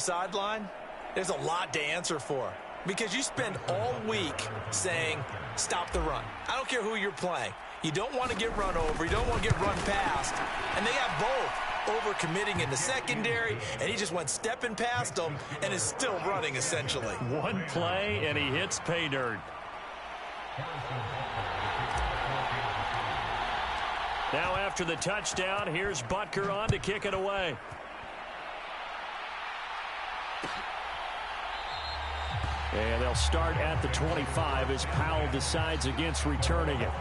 Sideline, there's a lot to answer for because you spend all week saying, stop the run. I don't care who you're playing. You don't want to get run over. You don't want to get run past. And they got both over-committing in the secondary, and he just went stepping past them and is still running, essentially. One play, and he hits pay dirt. Now after the touchdown, here's Butker on to kick it away. And they'll start at the 25 as Powell decides against returning it.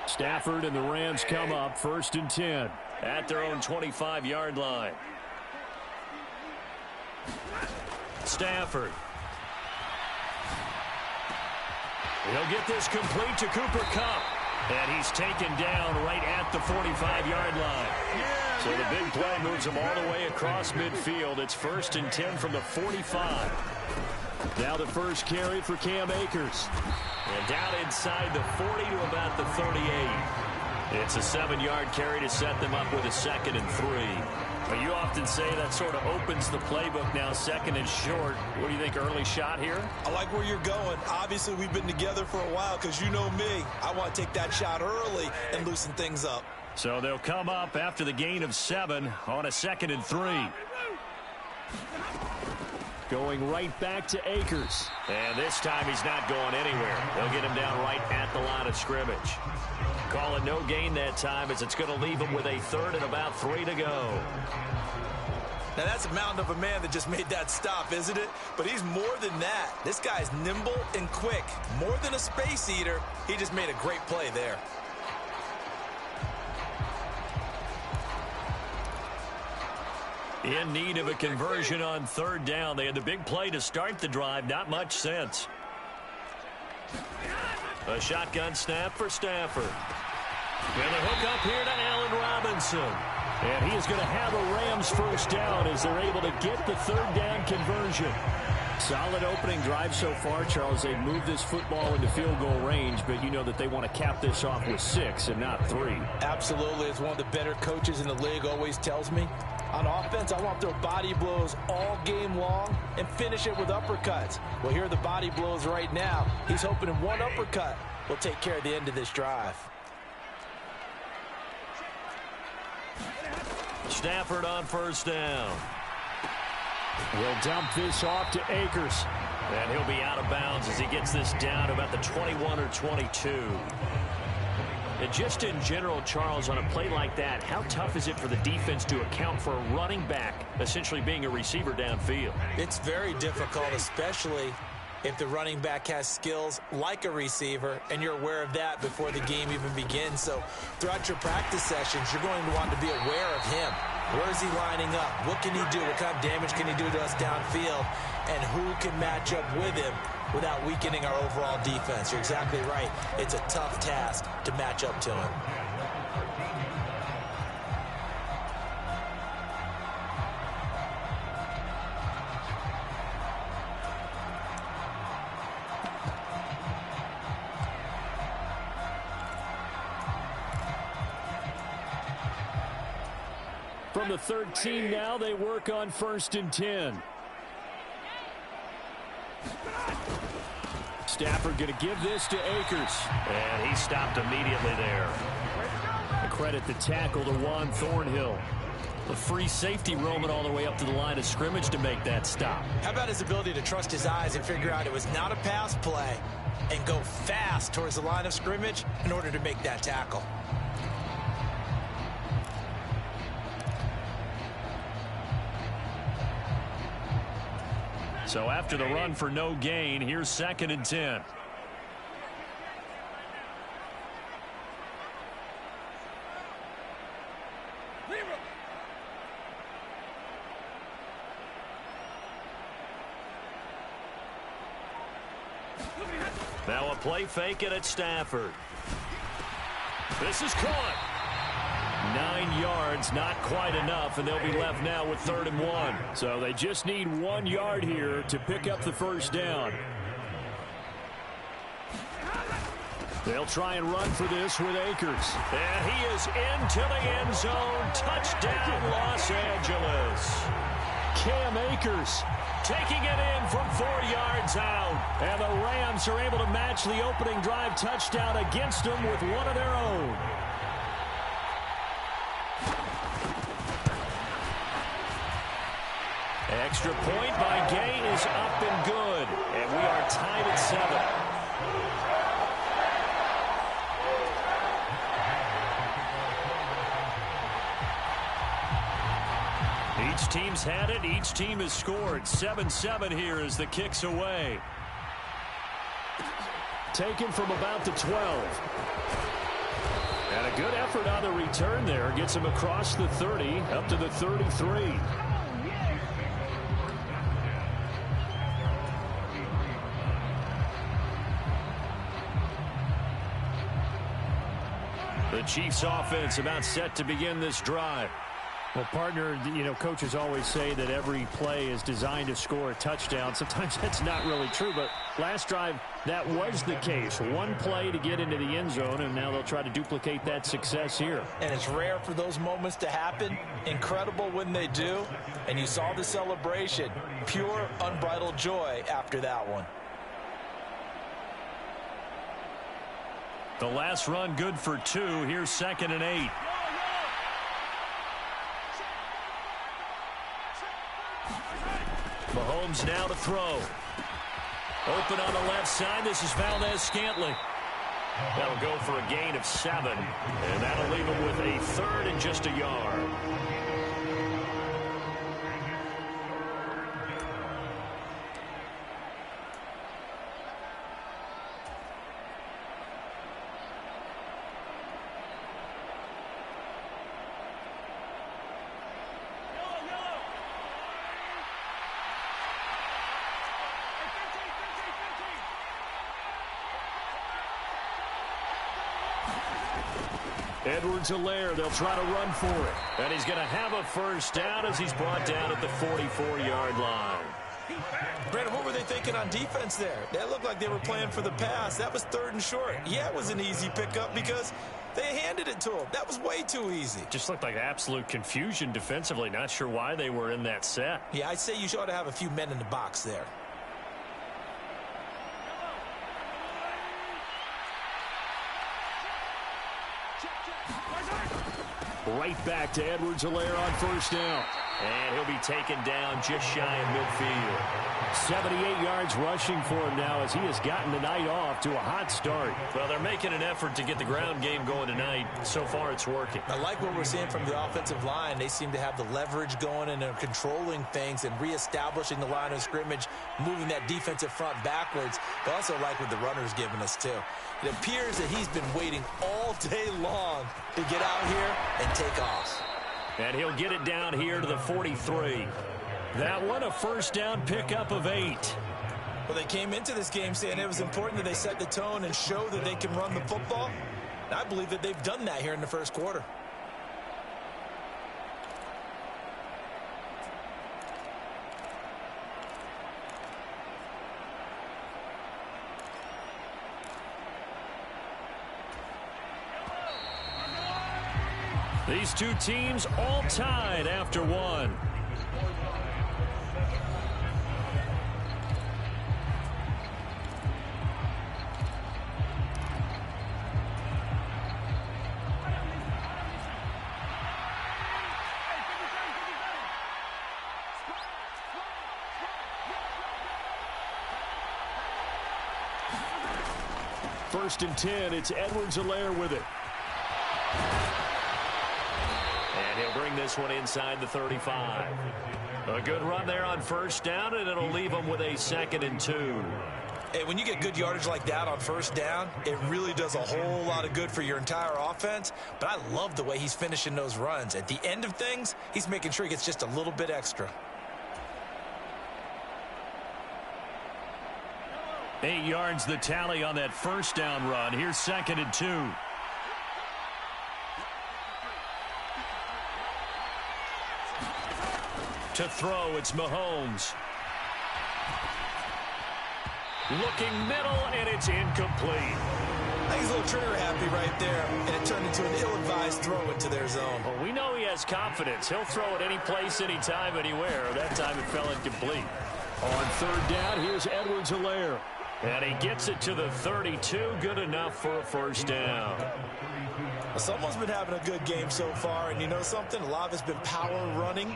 Stafford and the Rams come up 1st and 10 at their own 25-yard line. Stafford. He'll get this complete to Cooper Kupp. And he's taken down right at the 45-yard line. So the big play moves him all the way across midfield. It's 1st and 10 from the 45. Now the first carry for Cam Akers. And down inside the 40 to about the 38. It's a 7-yard carry to set them up with a 2nd and 3. But you often say that sort of opens the playbook now, 2nd and short. What do you think, early shot here? I like where you're going. Obviously, we've been together for a while because you know me. I want to take that shot early and loosen things up. So they'll come up after the gain of 7 on a 2nd and 3. Going right back to Akers. And this time he's not going anywhere. They'll get him down right at the line of scrimmage. Call it no gain that time as it's going to leave him with a 3rd and about 3 to go. Now that's a mountain of a man that just made that stop, isn't it? But he's more than that. This guy's nimble and quick. More than a space eater. He just made a great play there. In need of a conversion on 3rd down. They had the big play to start the drive. Not much sense. A shotgun snap for Stafford. And a hook up here to Allen Robinson. And he is going to have a Rams 1st down as they're able to get the 3rd down conversion. Solid opening drive so far, Charles. They've moved this football into field goal range, but you know that they want to cap this off with 6 and not 3. Absolutely. It's one of the better coaches in the league always tells me. On offense, I want to throw body blows all game long and finish it with uppercuts. Well, here are the body blows right now. He's hoping in one uppercut will take care of the end of this drive. Stafford on 1st down. We'll dump this off to Akers. And he'll be out of bounds as he gets this down to about the 21 or 22. And just in general, Charles, on a play like that, how tough is it for the defense to account for a running back essentially being a receiver downfield? It's very difficult, especially if the running back has skills like a receiver, and you're aware of that before the game even begins. So throughout your practice sessions, you're going to want to be aware of him. Where is he lining up? What can he do? What kind of damage can he do to us downfield? And who can match up with him without weakening our overall defense? You're exactly right. It's a tough task to match up to him. From the 13 now, they work on 1st and 10. Stafford going to give this to Akers. And he stopped immediately there. And credit the tackle to Juan Thornhill. A free safety roaming all the way up to the line of scrimmage to make that stop. How about his ability to trust his eyes and figure out it was not a pass play and go fast towards the line of scrimmage in order to make that tackle? So after the run for no gain, here's 2nd and 10. Now a play fake it at Stafford. This is caught. 9 yards, not quite enough, and they'll be left now with 3rd and 1. So they just need 1 yard here to pick up the first down. They'll try and run for this with Akers. And he is into the end zone. Touchdown, Los Angeles. Cam Akers taking it in from 4 yards out. And the Rams are able to match the opening drive touchdown against them with one of their own. Extra point by Gay is up and good. And we are tied at 7. Each team's had it. Each team has scored. 7-7 here as the kick's away. Taken from about the 12. And a good effort on the return there. Gets him across the 30, up to the 33. The Chiefs offense about set to begin this drive. Well, partner, you know, coaches always say that every play is designed to score a touchdown. Sometimes that's not really true, but last drive, that was the case. One play to get into the end zone, and now they'll try to duplicate that success here. And it's rare for those moments to happen. Incredible when they do. And you saw the celebration. Pure, unbridled joy after that one. The last run good for 2. Here's 2nd and 8. Mahomes now to throw. Open on the left side. This is Valdez-Scantling. That'll go for a gain of 7. And that'll leave him with a 3rd and just a yard. Edwards-Helaire, they'll try to run for it. And he's going to have a first down as he's brought down at the 44-yard line. Brandon, what were they thinking on defense there? That looked like they were playing for the pass. That was 3rd and short. Yeah, it was an easy pickup because they handed it to him. That was way too easy. Just looked like absolute confusion defensively. Not sure why they were in that set. Yeah, I'd say you ought to have a few men in the box there. Right back to Edwards-Helaire on first down. And he'll be taken down just shy of midfield. 78 yards rushing for him now as he has gotten the night off to a hot start. Well, they're making an effort to get the ground game going tonight. So far, it's working. I like what we're seeing from the offensive line. They seem to have the leverage going, and they're controlling things and reestablishing the line of scrimmage, moving that defensive front backwards. But also like what the runner's giving us, too. It appears that he's been waiting all day long to get out here and take off. And he'll get it down here to the 43. That one a first down pickup of 8. Well, they came into this game saying it was important that they set the tone and show that they can run the football. And I believe that they've done that here in the first quarter. These two teams all tied after one. First and 10, it's Edwards-Helaire with it. And he'll bring this one inside the 35. A good run there on first down, and it'll leave him with a 2nd and 2. Hey, when you get good yardage like that on first down, it really does a whole lot of good for your entire offense. But I love the way he's finishing those runs. At the end of things, he's making sure he gets just a little bit extra. 8 yards the tally on that first down run. Here's 2nd and 2. To throw, it's Mahomes. Looking middle, and it's incomplete. I think he's a little trigger happy right there, and it turned into an ill-advised throw into their zone. Well, we know he has confidence. He'll throw it any place, anytime, anywhere. That time it fell incomplete. On third down, here's Edwards-Helaire. And he gets it to the 32. Good enough for a first down. Well, someone's been having a good game so far, and you know something? A lot of it's been power running.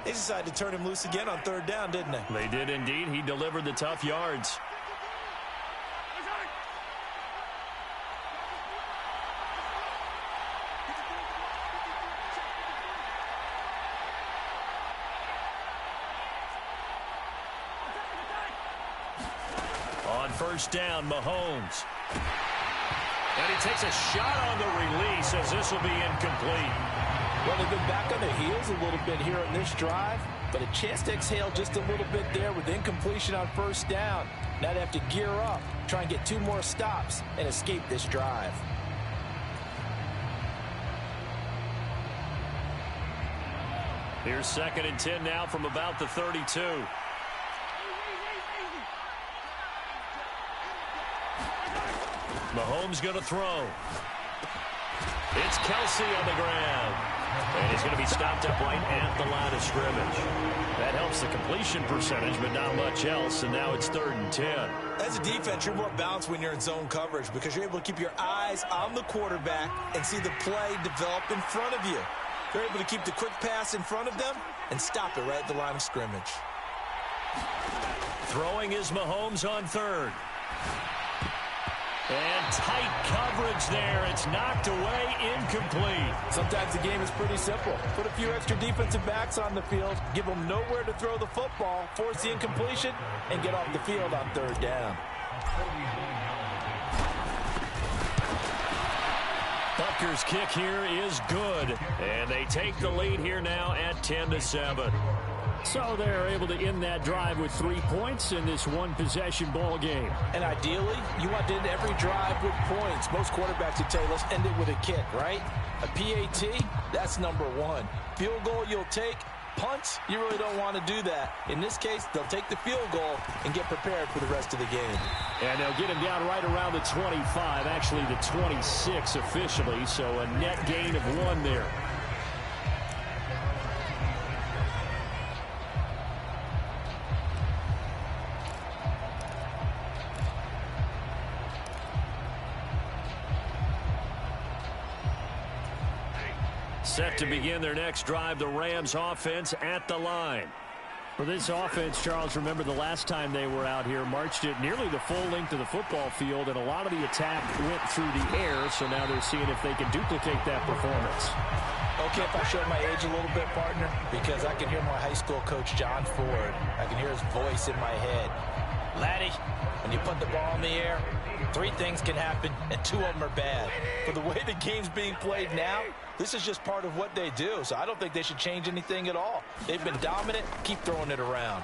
They decided to turn him loose again on third down, didn't they? They did indeed. He delivered the tough yards. On first down, Mahomes. And he takes a shot on the release as this will be incomplete. Well, they've been back on their heels a little bit here on this drive, but a chance to exhale just a little bit there with incompletion on first down. Now they have to gear up, try and get 2 more stops, and escape this drive. Here's 2nd and 10 now from about the 32. Mahomes going to throw. It's Kelsey on the ground. And he's going to be stopped up right at the line of scrimmage. That helps the completion percentage, but not much else. And now it's 3rd and 10. As a defense, you're more balanced when you're in zone coverage because you're able to keep your eyes on the quarterback and see the play develop in front of you. You're able to keep the quick pass in front of them and stop it right at the line of scrimmage. Throwing is Mahomes on 3rd. And tight coverage there. It's knocked away, incomplete. Sometimes the game is pretty simple. Put a few extra defensive backs on the field, give them nowhere to throw the football, force the incompletion, and get off the field on 3rd down. Butker's kick here is good. And they take the lead here now at 10-7. So they're able to end that drive with 3 points in this one-possession ball game. And ideally, you want to end every drive with points. Most quarterbacks would tell you, let's end it with a kick, right? A PAT, that's number 1. Field goal you'll take. Punts, you really don't want to do that. In this case, they'll take the field goal and get prepared for the rest of the game. And they'll get him down right around the 25, actually the 26 officially, so a net gain of 1 there. Set to begin their next drive, the Rams offense at the line. For this offense, Charles, remember the last time they were out here, marched it nearly the full length of the football field, and a lot of the attack went through the air, so now they're seeing if they can duplicate that performance. Okay, if I show my age a little bit, partner, because I can hear my high school coach, John Ford. I can hear his voice in my head. Laddie, when you put the ball in the air, 3 things can happen, and 2 of them are bad. For the way the game's being played now, this is just part of what they do, so I don't think they should change anything at all. They've been dominant. Keep throwing it around.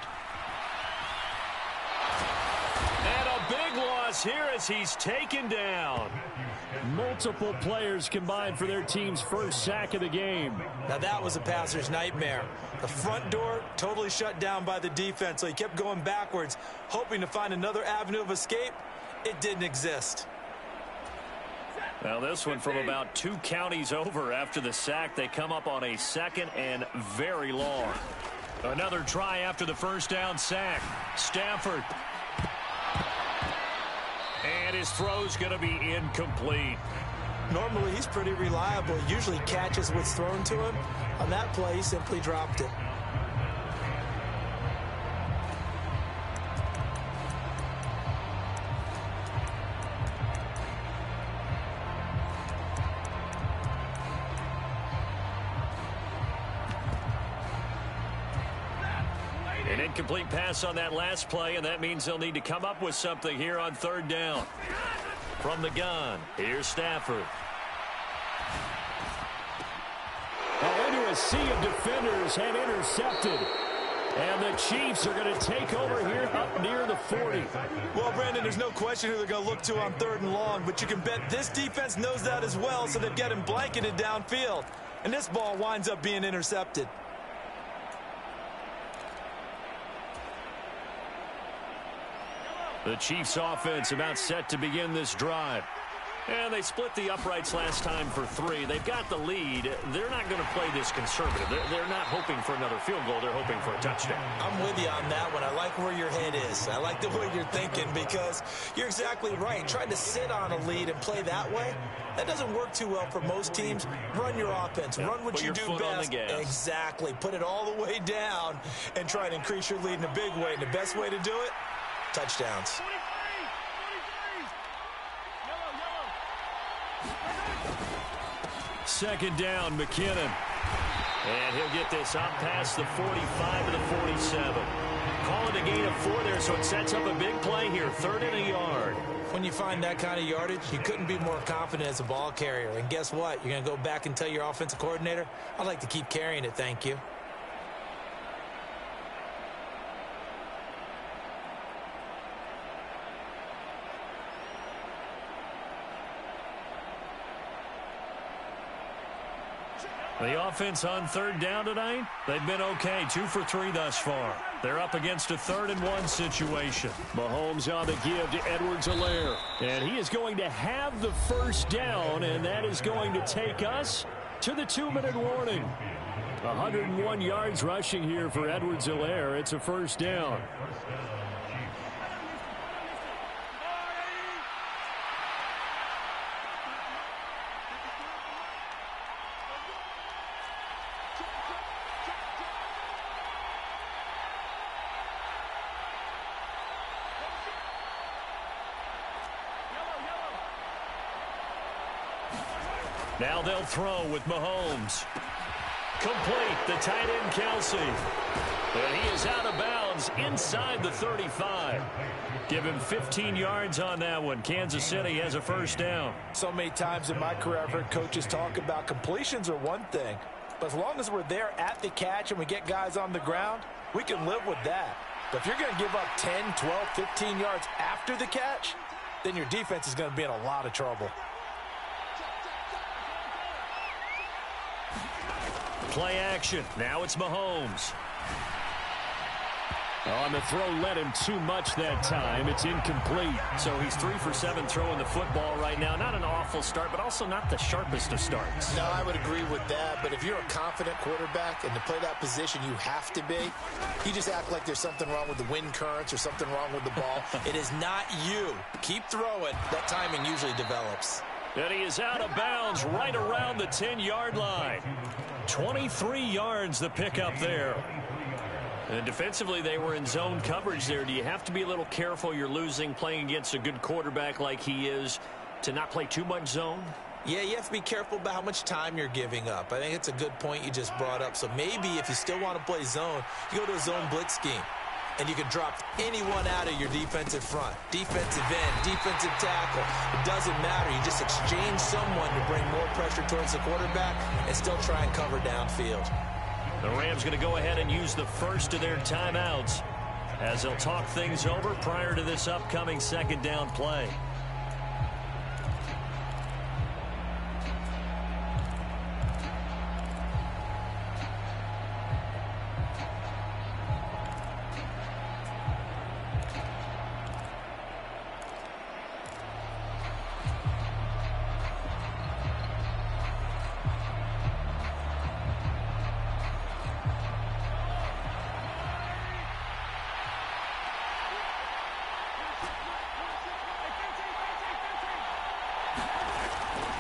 And a big loss here as he's taken down. Multiple players combined for their team's first sack of the game. Now that was a passer's nightmare. The front door totally shut down by the defense, so he kept going backwards, hoping to find another avenue of escape. It didn't exist. Now this one from about 2 counties over after the sack. They come up on a 2nd and very long. Another try after the first down sack. Stafford. And his throw's going to be incomplete. Normally he's pretty reliable. He usually catches what's thrown to him. On that play, he simply dropped it. An incomplete pass on that last play, and that means they'll need to come up with something here on 3rd down. From the gun, here's Stafford. Into a sea of defenders and intercepted. And the Chiefs are going to take over here up near the 40. Well, Brandon, there's no question who they're going to look to on 3rd and long, but you can bet this defense knows that as well, so they've got him blanketed downfield. And this ball winds up being intercepted. The Chiefs offense about set to begin this drive. And they split the uprights last time for 3. They've got the lead. They're not going to play this conservative. They're not hoping for another field goal. They're hoping for a touchdown. I'm with you on that one. I like where your head is. I like the way you're thinking because you're exactly right. Trying to sit on a lead and play that way, that doesn't work too well for most teams. Run your offense. Yeah, run what you do best. Exactly. Put it all the way down and try and increase your lead in a big way. And the best way to do it, touchdowns. Second down, McKinnon. And he'll get this up past the 45 to the 47. Call it a gain of 4 there, so it sets up a big play here. 3rd and a yard. When you find that kind of yardage, you couldn't be more confident as a ball carrier. And guess what? You're going to go back and tell your offensive coordinator, I'd like to keep carrying it, thank you. The offense on 3rd down tonight, they've been okay. 2 for 3 thus far. They're up against a 3rd and 1 situation. Mahomes on the give to Edwards-Helaire. And he is going to have the first down, and that is going to take us to the 2-minute warning. 101 yards rushing here for Edwards-Helaire. It's a first down. Now they'll throw with Mahomes. Complete, the tight end Kelsey. And he is out of bounds inside the 35. Give him 15 yards on that one. Kansas City has a first down. So many times in my career I've heard coaches talk about completions are one thing. But as long as we're there at the catch and we get guys on the ground, we can live with that. But if you're going to give up 10, 12, 15 yards after the catch, then your defense is going to be in a lot of trouble. Play action. Now it's Mahomes. On the throw, led him too much that time. It's incomplete. So he's 3 for 7 throwing the football right now. Not an awful start, but also not the sharpest of starts. No, I would agree with that. But if you're a confident quarterback and to play that position you have to be, you just act like there's something wrong with the wind currents or something wrong with the ball. It is not you. Keep throwing. That timing usually develops. And he is out of bounds right around the 10-yard line. 23 yards the pickup there. And defensively, they were in zone coverage there. Do you have to be a little careful? You're losing, playing against a good quarterback like he is, to not play too much zone? Yeah, you have to be careful about how much time you're giving up. I think it's a good point you just brought up. So maybe if you still want to play zone, you go to a zone blitz scheme. And you can drop anyone out of your defensive front. Defensive end, defensive tackle. It doesn't matter. You just exchange someone to bring more pressure towards the quarterback and still try and cover downfield. The Rams going to go ahead and use the first of their timeouts as they'll talk things over prior to this upcoming second down play.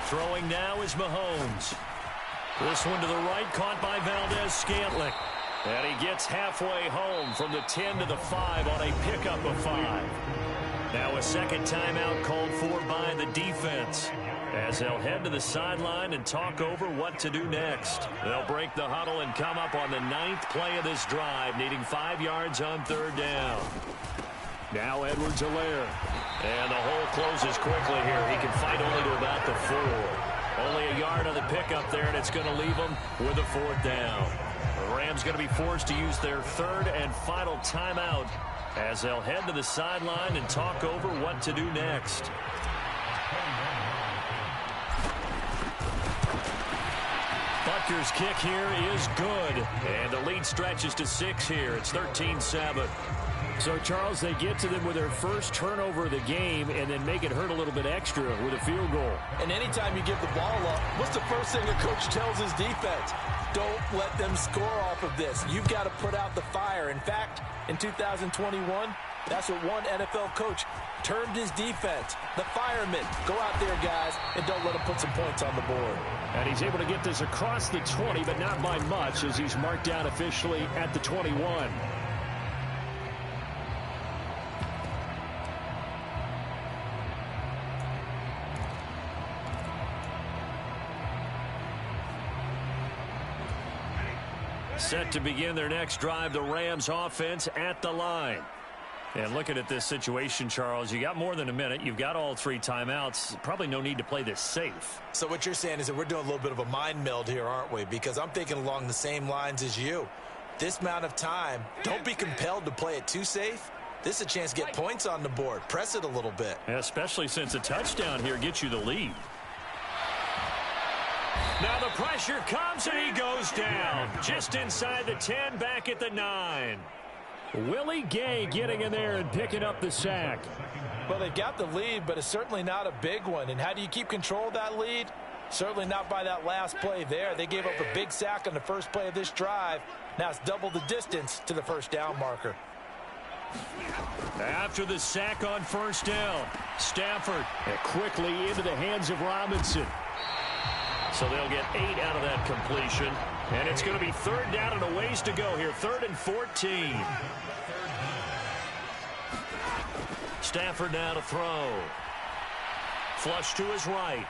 Throwing now is Mahomes. This one to the right, caught by Valdez-Scantling. And he gets halfway home from the 10 to the 5 on a pickup of 5. Now a second timeout called for by the defense, as they'll head to the sideline and talk over what to do next. They'll break the huddle and come up on the 9th play of this drive, needing 5 yards on 3rd down. Now Edwards-Helaire. And the hole closes quickly here. He can fight only to about the 4. Only a yard on the pickup there, and it's going to leave him with a 4th down. The Rams going to be forced to use their 3rd and final timeout as they'll head to the sideline and talk over what to do next. Butker's kick here is good, and the lead stretches to 6 here. It's 13-7. So, Charles, they get to them with their first turnover of the game and then make it hurt a little bit extra with a field goal. And anytime you give the ball up, what's the first thing a coach tells his defense? Don't let them score off of this. You've got to put out the fire. In fact, in 2021, that's what one NFL coach termed his defense. The firemen. Go out there, guys, and don't let them put some points on the board. And he's able to get this across the 20, but not by much, as he's marked down officially at the 21. Set to begin their next drive, the Rams offense at the line. And looking at this situation, Charles, you got more than a minute. You've got all 3 timeouts. Probably no need to play this safe. So what you're saying is that we're doing a little bit of a mind meld here, aren't we? Because I'm thinking along the same lines as you. This amount of time, don't be compelled to play it too safe. This is a chance to get points on the board. Press it a little bit. Especially since a touchdown here gets you the lead. Now the pressure comes and he goes down. Just inside the 10, back at the 9. Willie Gay getting in there and picking up the sack. Well, they got the lead, but it's certainly not a big one. And how do you keep control of that lead? Certainly not by that last play there. They gave up a big sack on the first play of this drive. Now it's double the distance to the first down marker. After the sack on first down, Stafford quickly into the hands of Robinson. So they'll get 8 out of that completion. And it's going to be 3rd down and a ways to go here. 3rd and 14. Stafford now to throw. Flush to his right.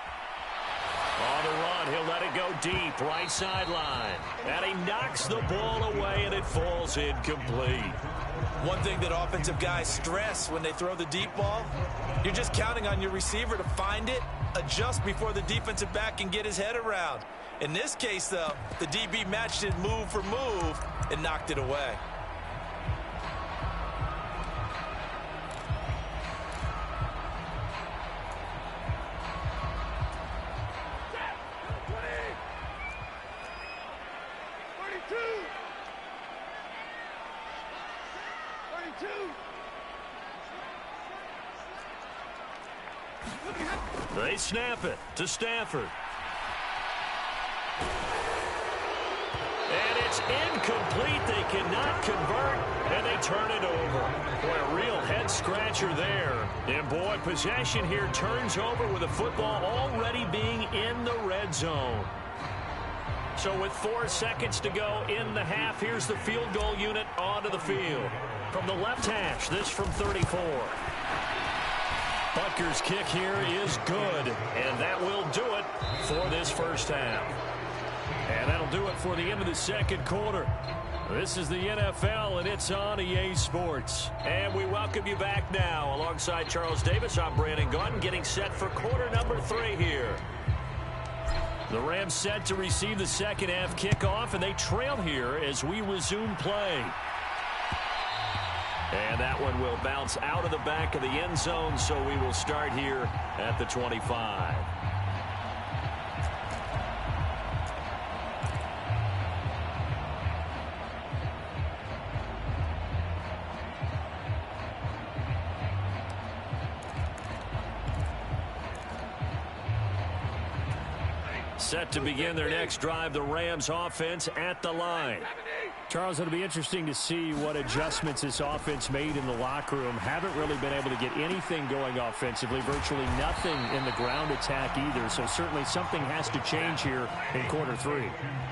On the run, he'll let it go deep. Right sideline. And he knocks the ball away, and it falls incomplete. One thing that offensive guys stress when they throw the deep ball, you're just counting on your receiver to find it, adjust before the defensive back can get his head around. In this case, though, the DB matched it move for move and knocked it away. They snap it to Stafford. And it's incomplete. They cannot convert, and they turn it over. Boy, a real head-scratcher there. And, boy, possession here turns over with the football already being in the red zone. So with 4 seconds to go in the half, here's the field goal unit onto the field. From the left hash, this from 34. Butker's kick here is good, and that will do it for this first half. And that'll do it for the end of the second quarter. This is the NFL, and it's on EA Sports. And we welcome you back now. Alongside Charles Davis, I'm Brandon Gunn, getting set for quarter number 3 here. The Rams set to receive the second half kickoff, and they trail here as we resume play. And that one will bounce out of the back of the end zone, so we will start here at the 25. Set to begin their next drive, the Rams offense at the line. Charles, it'll be interesting to see what adjustments this offense made in the locker room. Haven't really been able to get anything going offensively, virtually nothing in the ground attack either. So certainly something has to change here in quarter 3.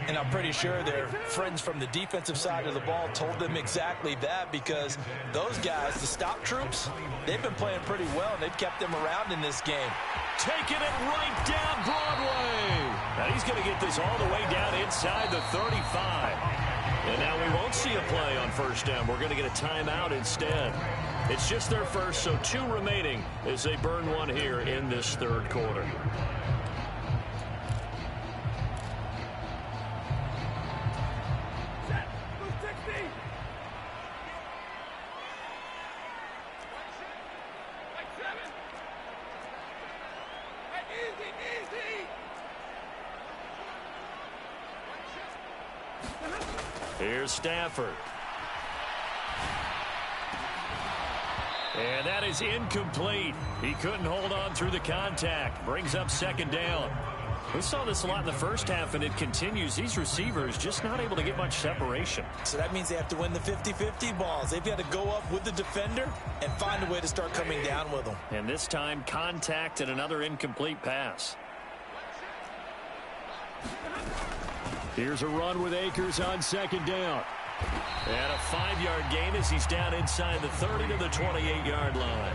And I'm pretty sure their friends from the defensive side of the ball told them exactly that, because those guys, the stop troops, they've been playing pretty well. They've kept them around in this game. Taking it right down Broadway. Now he's going to get this all the way down inside the 35. And now we won't see a play on first down. We're going to get a timeout instead. It's just their first, so 2 remaining as they burn one here in this third quarter. Here's Stafford. And that is incomplete. He couldn't hold on through the contact. Brings up second down. We saw this a lot in the first half, and it continues. These receivers just not able to get much separation. So that means they have to win the 50-50 balls. They've got to go up with the defender and find a way to start coming down with them. And this time, contact and another incomplete pass. Here's a run with Akers on second down. And a 5-yard gain as he's down inside the 30 to the 28-yard line.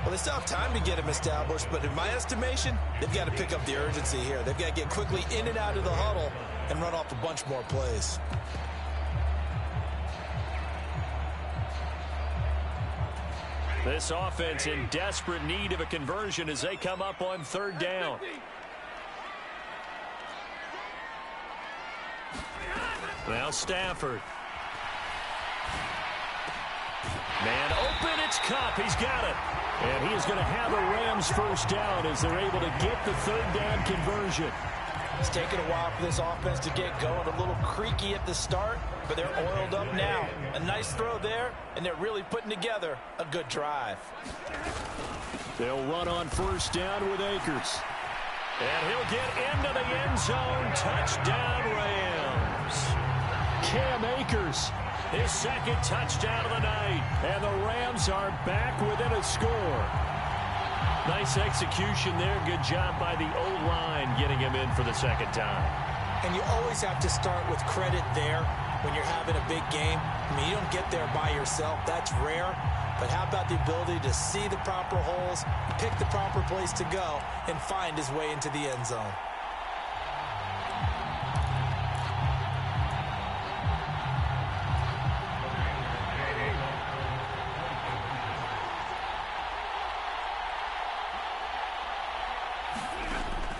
Well, they still have time to get him established, but in my estimation, they've got to pick up the urgency here. They've got to get quickly in and out of the huddle and run off a bunch more plays. This offense in desperate need of a conversion as they come up on third down. Now Stafford. Man open, it's Cup. He's got it. And he is going to have a Rams first down as they're able to get the third down conversion. It's taken a while for this offense to get going. A little creaky at the start, but they're oiled up now. A nice throw there, and they're really putting together a good drive. They'll run on first down with Akers. And he'll get into the end zone. Touchdown, Rams. Cam Akers. His second touchdown of the night. And the Rams are back within a score. Nice execution there. Good job by the O-line getting him in for the second time. And you always have to start with credit there when you're having a big game. I mean, you don't get there by yourself. That's rare. But how about the ability to see the proper holes, pick the proper place to go, and find his way into the end zone?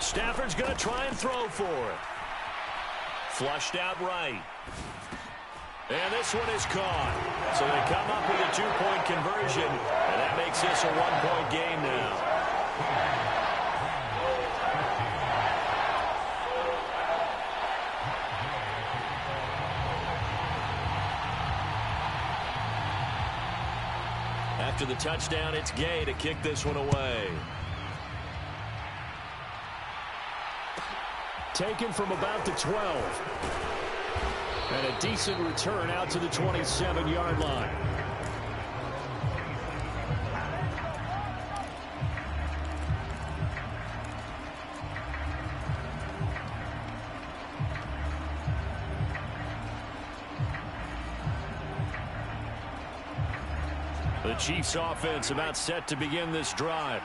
Stafford's going to try and throw for it. Flushed out right. And this one is caught. So they come up with a two-point conversion, and that makes this a one-point game now. After the touchdown, it's Gay to kick this one away. Taken from about the 12. And a decent return out to the 27-yard line. The Chiefs offense about set to begin this drive.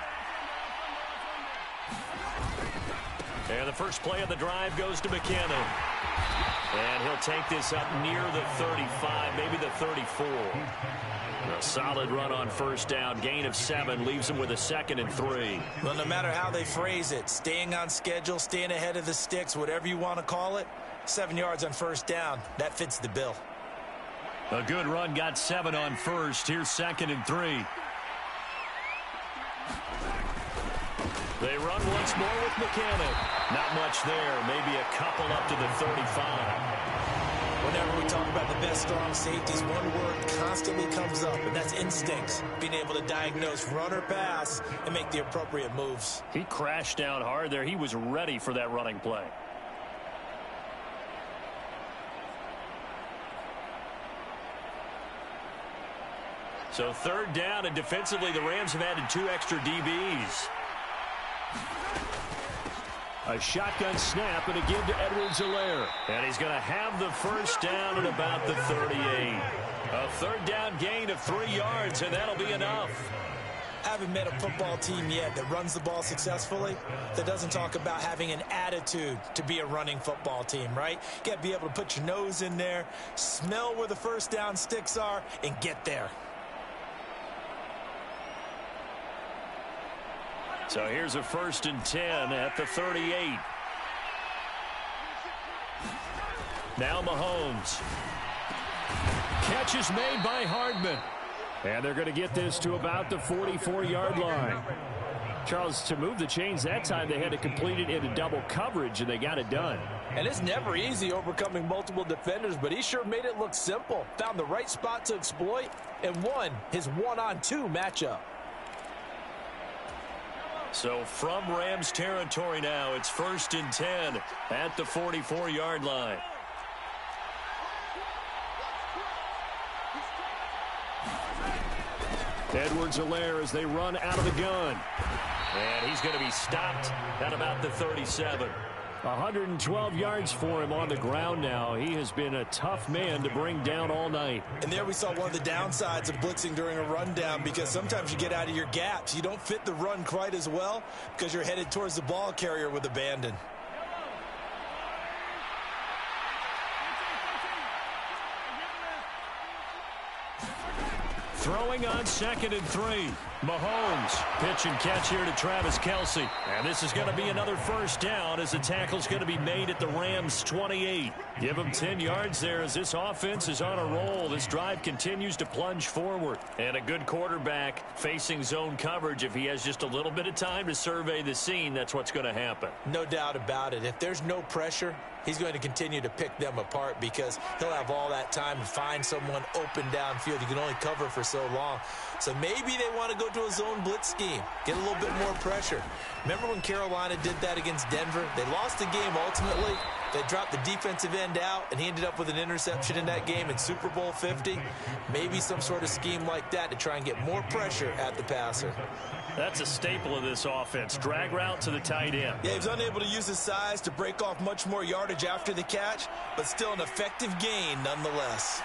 And the first play of the drive goes to McKinnon. And he'll take this up near the 35, maybe the 34. A solid run on first down. Gain of 7 leaves him with a 2nd and 3. Well, no matter how they phrase it, staying on schedule, staying ahead of the sticks, whatever you want to call it, 7 yards on first down, that fits the bill. A good run, got 7 on first. Here's 2nd and 3. They run once more with McKinnon. Not much there. Maybe a couple up to the 35. Whenever we talk about the best strong safeties, one word constantly comes up, and that's instinct. Being able to diagnose run or pass and make the appropriate moves. He crashed down hard there. He was ready for that running play. So third down, and defensively the Rams have added 2 extra DBs. A shotgun snap and a give to Edwards-Helaire. And he's going to have the first down at about the 38. A third down gain of 3 yards, and that'll be enough. I haven't met a football team yet that runs the ball successfully that doesn't talk about having an attitude to be a running football team, right? You got to be able to put your nose in there, smell where the first down sticks are, and get there. So here's a 1st and 10 at the 38. Now Mahomes. Catch is made by Hardman. And they're going to get this to about the 44-yard line. Charles, to move the chains that time, they had to complete it into double coverage, and they got it done. And it's never easy overcoming multiple defenders, but he sure made it look simple. Found the right spot to exploit and won his one-on-two matchup. So from Rams territory now, it's 1st and 10 at the 44-yard line. Edwards-Helaire as they run out of the gun. And he's going to be stopped at about the 37. 112 yards for him on the ground now. He has been a tough man to bring down all night. And there we saw one of the downsides of blitzing during a rundown, because sometimes you get out of your gaps. You don't fit the run quite as well because you're headed towards the ball carrier with abandon. Throwing on 2nd and 3. Mahomes, pitch and catch here to Travis Kelce. And this is going to be another first down as the tackle's going to be made at the Rams' 28. Give them 10 yards there as this offense is on a roll. This drive continues to plunge forward. And a good quarterback facing zone coverage. If he has just a little bit of time to survey the scene, that's what's going to happen. No doubt about it. If there's no pressure, he's going to continue to pick them apart because he'll have all that time to find someone open downfield. You can only cover for so long. So maybe they want to go to a zone blitz scheme, get a little bit more pressure. Remember when Carolina did that against Denver? They lost the game ultimately. They dropped the defensive end out, and he ended up with an interception in that game in Super Bowl 50. Maybe some sort of scheme like that to try and get more pressure at the passer. That's a staple of this offense. Drag route to the tight end. Yeah, he was unable to use his size to break off much more yardage after the catch, but still an effective gain nonetheless.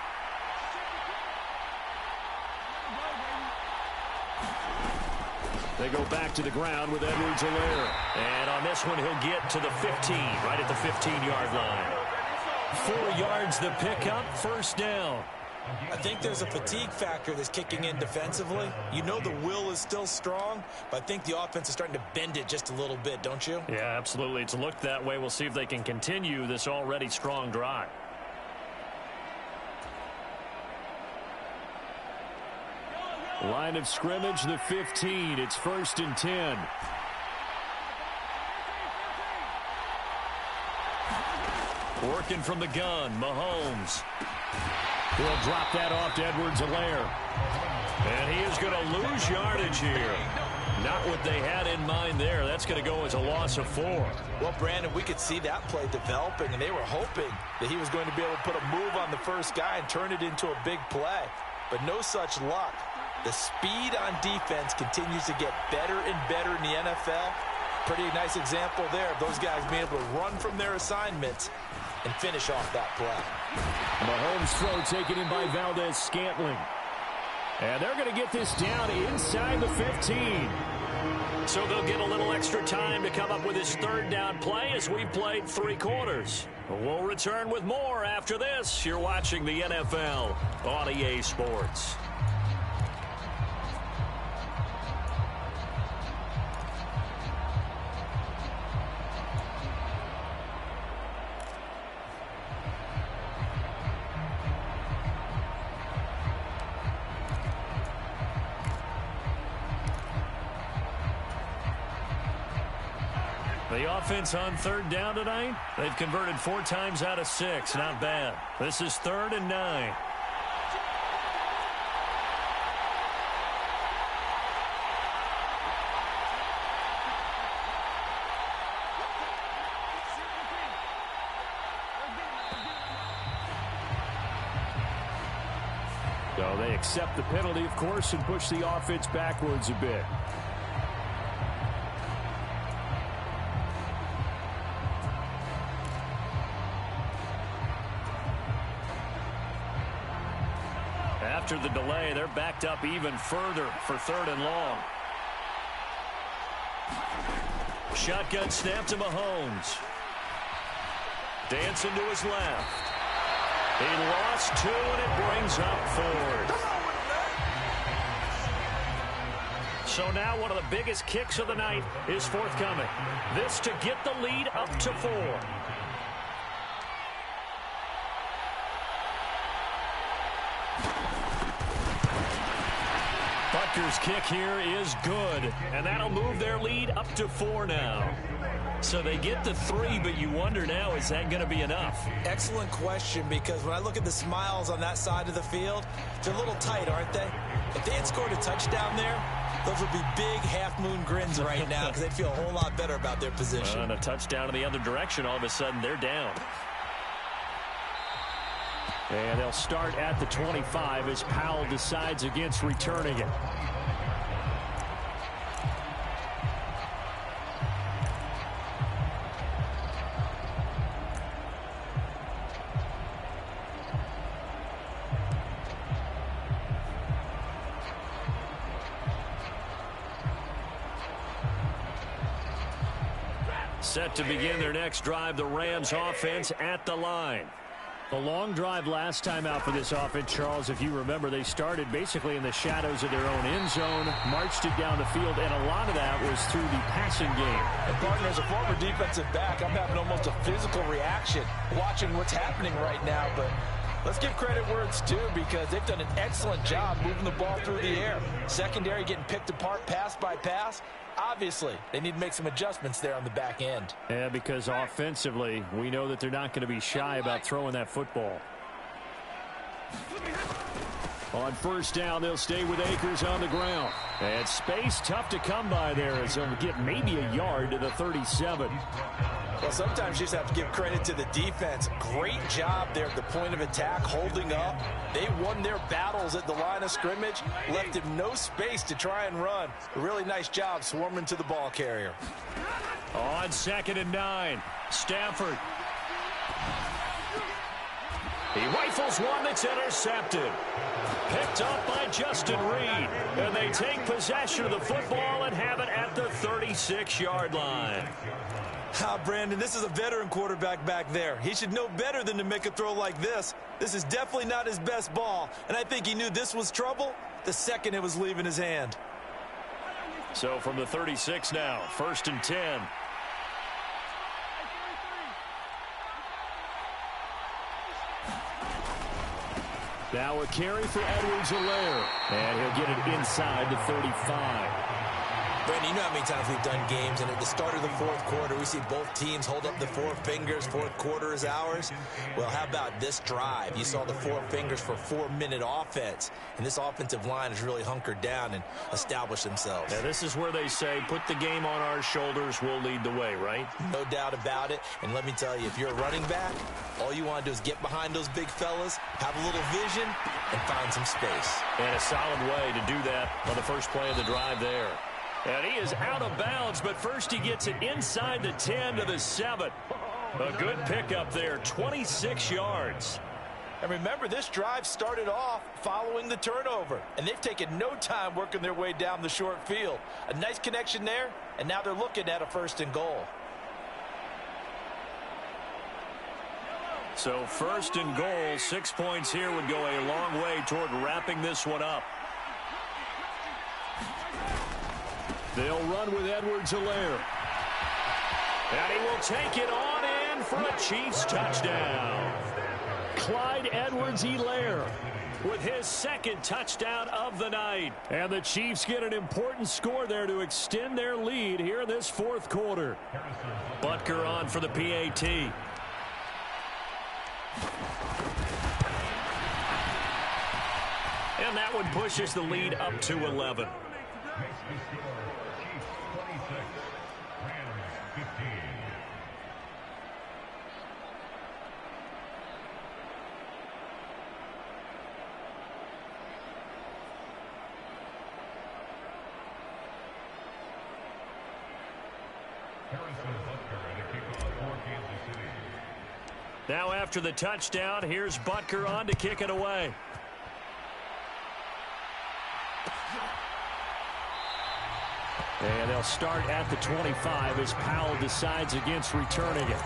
They go back to the ground with Edwards-Helaire. And on this one, he'll get to the 15, right at the 15-yard line. 4 yards the pickup, first down. I think there's a fatigue factor that's kicking in defensively. You know the will is still strong, but I think the offense is starting to bend it just a little bit, don't you? Yeah, absolutely. It's looked that way. We'll see if they can continue this already strong drive. Line of scrimmage, the 15. It's 1st and 10. Working from the gun, Mahomes. He'll drop that off to Edwards-Helaire. And he is going to lose yardage here. Not what they had in mind there. That's going to go as a loss of 4. Well, Brandon, we could see that play developing, and they were hoping that he was going to be able to put a move on the first guy and turn it into a big play. But no such luck. The speed on defense continues to get better and better in the NFL. Pretty nice example there of those guys being able to run from their assignments and finish off that play. Mahomes' throw taken in by Valdez-Scantling. And they're going to get this down inside the 15. So they'll get a little extra time to come up with his third down play as we've played 3 quarters. We'll return with more after this. You're watching the NFL on EA Sports. The offense on third down tonight, they've converted 4 times out of 6. Not bad. This is 3rd and 9. So they accept the penalty, of course, and push the offense backwards a bit. After the delay, they're backed up even further for 3rd and long. Shotgun snap to Mahomes. Dancing to his left. He lost 2, and it brings up 4th. So now one of the biggest kicks of the night is forthcoming. This to get the lead up to 4. Packers' kick here is good, and that'll move their lead up to 4 now. So they get the 3, but you wonder now, is that going to be enough? Excellent question, because when I look at the smiles on that side of the field, they're a little tight, aren't they? If they had scored a touchdown there, those would be big half-moon grins right now because they'd feel a whole lot better about their position. And a touchdown in the other direction, all of a sudden they're down. And they'll start at the 25 as Powell decides against returning it. Set to begin their next drive, the Rams offense at the line. The long drive last time out for this offense, Charles, if you remember, they started basically in the shadows of their own end zone, marched it down the field, and a lot of that was through the passing game. And partner, as a former defensive back, I'm having almost a physical reaction watching what's happening right now, but let's give credit where it's due because they've done an excellent job moving the ball through the air. Secondary getting picked apart pass by pass. Obviously, they need to make some adjustments there on the back end. Yeah, because offensively, we know that they're not going to be shy about throwing that football. On first down, they'll stay with Akers on the ground. And space tough to come by there as they'll get maybe a yard to the 37. Well, sometimes you just have to give credit to the defense. Great job there at the point of attack, holding up. They won their battles at the line of scrimmage, left him no space to try and run. A really nice job swarming to the ball carrier. On 2nd and 9, Stafford. He rifles one that's intercepted. Picked up by Justin Reed. And they take possession of the football and have it at the 36-yard line. Brandon, this is a veteran quarterback back there. He should know better than to make a throw like this. This is definitely not his best ball, and I think he knew this was trouble the second it was leaving his hand. So from the 36 now, 1st and 10. Now a carry for Edwards-Helaire, and he'll get it inside the 35. Brandon, you know how many times we've done games, and at the start of the 4th quarter, we see both teams hold up the 4 fingers, 4th quarter is ours. Well, how about this drive? You saw the 4 fingers for 4-minute offense, and this offensive line has really hunkered down and established themselves. Now, this is where they say, put the game on our shoulders, we'll lead the way, right? No doubt about it, and let me tell you, if you're a running back, all you want to do is get behind those big fellas, have a little vision, and find some space. And a solid way to do that on the first play of the drive there. And he is out of bounds, but first he gets it inside the 10 to the 7. A good pickup there, 26 yards. And remember, this drive started off following the turnover, and they've taken no time working their way down the short field. A nice connection there, and now they're looking at a 1st and goal. So 1st and goal, 6 points here would go a long way toward wrapping this one up. They'll run with Edwards-Helaire. And he will take it on in for a Chiefs touchdown. Clyde Edwards-Helaire with his 2nd touchdown of the night. And the Chiefs get an important score there to extend their lead here in this 4th quarter. Butker on for the PAT. And that one pushes the lead up to 11. Now after the touchdown, here's Butker on to kick it away. And they'll start at the 25 as Powell decides against returning it.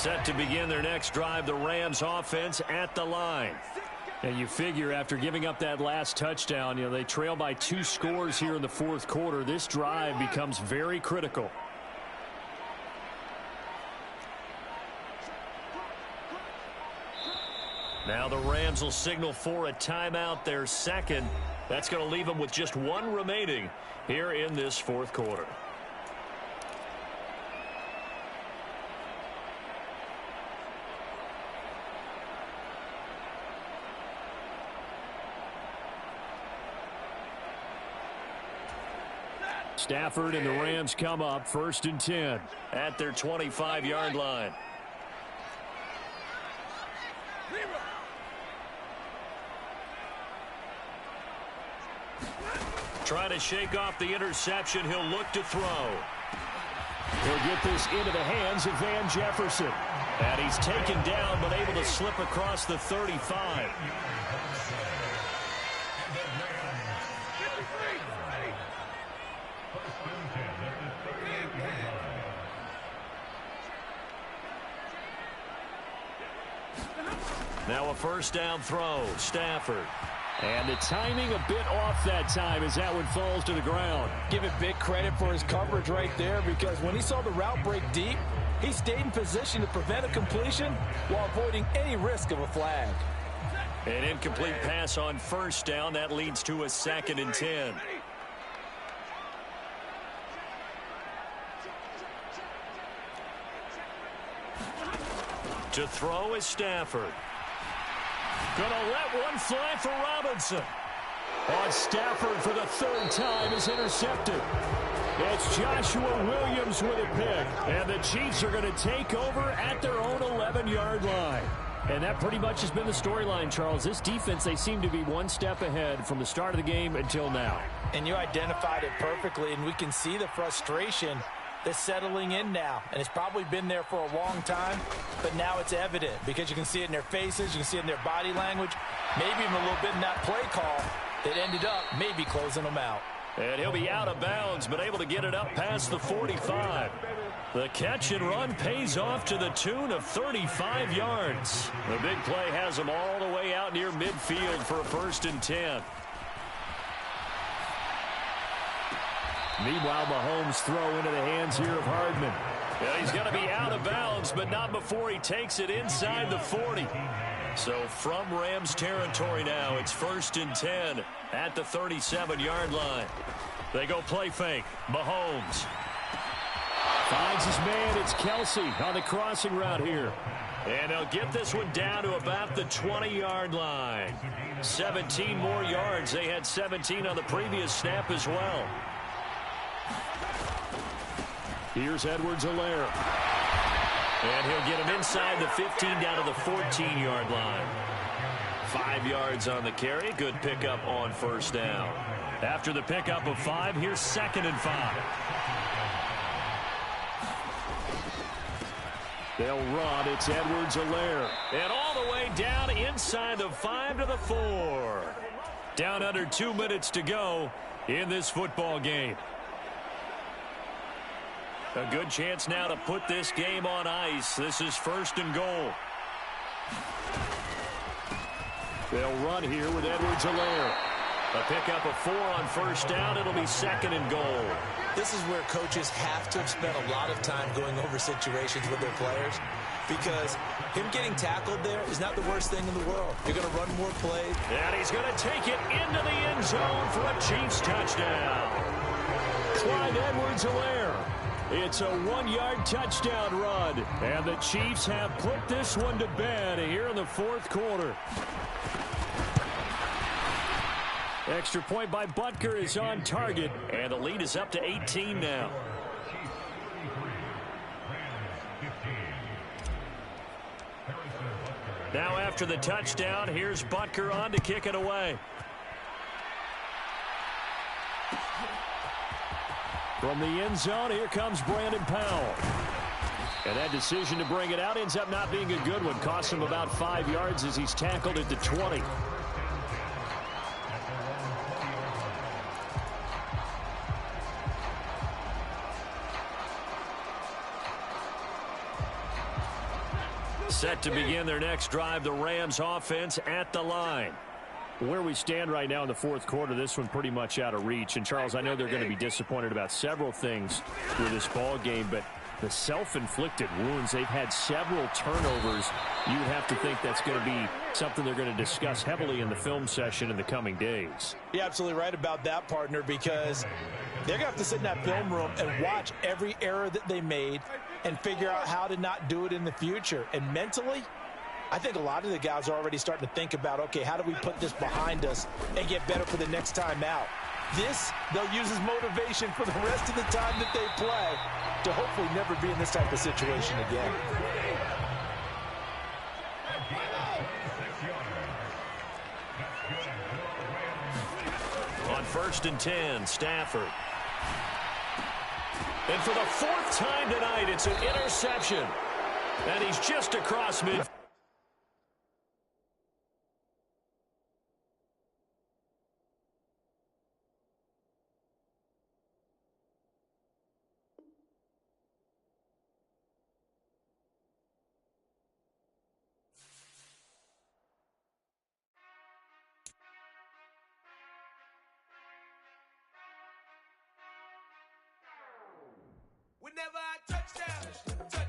Set to begin their next drive, the Rams offense at the line. And you figure after giving up that last touchdown, they trail by 2 scores here in the fourth quarter. This drive becomes very critical. Now the Rams will signal for a timeout, their second. That's going to leave them with just 1 remaining here in this fourth quarter. Stafford and the Rams come up 1st and 10 at their 25-yard line. Trying to shake off the interception. He'll look to throw. He'll get this into the hands of Van Jefferson. And he's taken down but able to slip across the 35. Now a first down throw. Stafford. And the timing a bit off that time as that one falls to the ground. Give it big credit for his coverage right there, because when he saw the route break deep, he stayed in position to prevent a completion while avoiding any risk of a flag. An incomplete pass on first down. That leads to a 2nd and 10. To throw is Stafford. Gonna let one fly for Robinson. On Stafford for the 3rd time is intercepted. It's Joshua Williams with a pick. And the Chiefs are going to take over at their own 11-yard line. And that pretty much has been the storyline, Charles. This defense, they seem to be 1 step ahead from the start of the game until now. And you identified it perfectly, and we can see the frustration that's settling in now. And it's probably been there for a long time, but now it's evident because you can see it in their faces, you can see it in their body language, maybe even a little bit in that play call that ended up maybe closing them out. And he'll be out of bounds, but able to get it up past the 45. The catch and run pays off to the tune of 35 yards. The big play has them all the way out near midfield for a 1st and 10. Meanwhile, Mahomes throw into the hands here of Hardman. Yeah, he's going to be out of bounds, but not before he takes it inside the 40. So from Rams territory now, it's 1st and 10 at the 37-yard line. They go play fake. Mahomes finds his man. It's Kelsey on the crossing route here. And they'll get this one down to about the 20-yard line. 17 more yards. They had 17 on the previous snap as well. Here's Edwards-Helaire. And he'll get him inside the 15 down to the 14-yard line. 5 yards on the carry. Good pickup on first down. After the pickup of 5, here's 2nd and 5. They'll run. It's Edwards-Helaire. And all the way down inside the 5 to the 4. Down under 2 minutes to go in this football game. A good chance now to put this game on ice. This is 1st and goal. They'll run here with Edwards-Helaire. A pickup of 4 on first down. It'll be 2nd and goal. This is where coaches have to have spent a lot of time going over situations with their players, because him getting tackled there is not the worst thing in the world. You're going to run more plays. And he's going to take it into the end zone for a Chiefs touchdown. Clyde Edwards-Helaire. It's a 1-yard touchdown run. And the Chiefs have put this one to bed here in the fourth quarter. Extra point by Butker is on target. And the lead is up to 18 now. Now after the touchdown, here's Butker on to kick it away. From the end zone, here comes Brandon Powell. And that decision to bring it out ends up not being a good one. Costs him about 5 yards as he's tackled at the 20. Set to begin their next drive, the Rams offense at the line. Where we stand right now in the fourth quarter, this one pretty much out of reach. And, Charles, I know they're going to be disappointed about several things with this ball game, but the self-inflicted wounds, they've had several turnovers. You would have to think that's going to be something they're going to discuss heavily in the film session in the coming days. You're absolutely right about that, partner, because they're going to have to sit in that film room and watch every error that they made and figure out how to not do it in the future. And mentally, I think a lot of the guys are already starting to think about, okay, how do we put this behind us and get better for the next time out? This, they'll use as motivation for the rest of the time that they play to hopefully never be in this type of situation again. On 1st and 10, Stafford. And for the 4th time tonight, it's an interception. And he's just across mid. Whenever I touch down.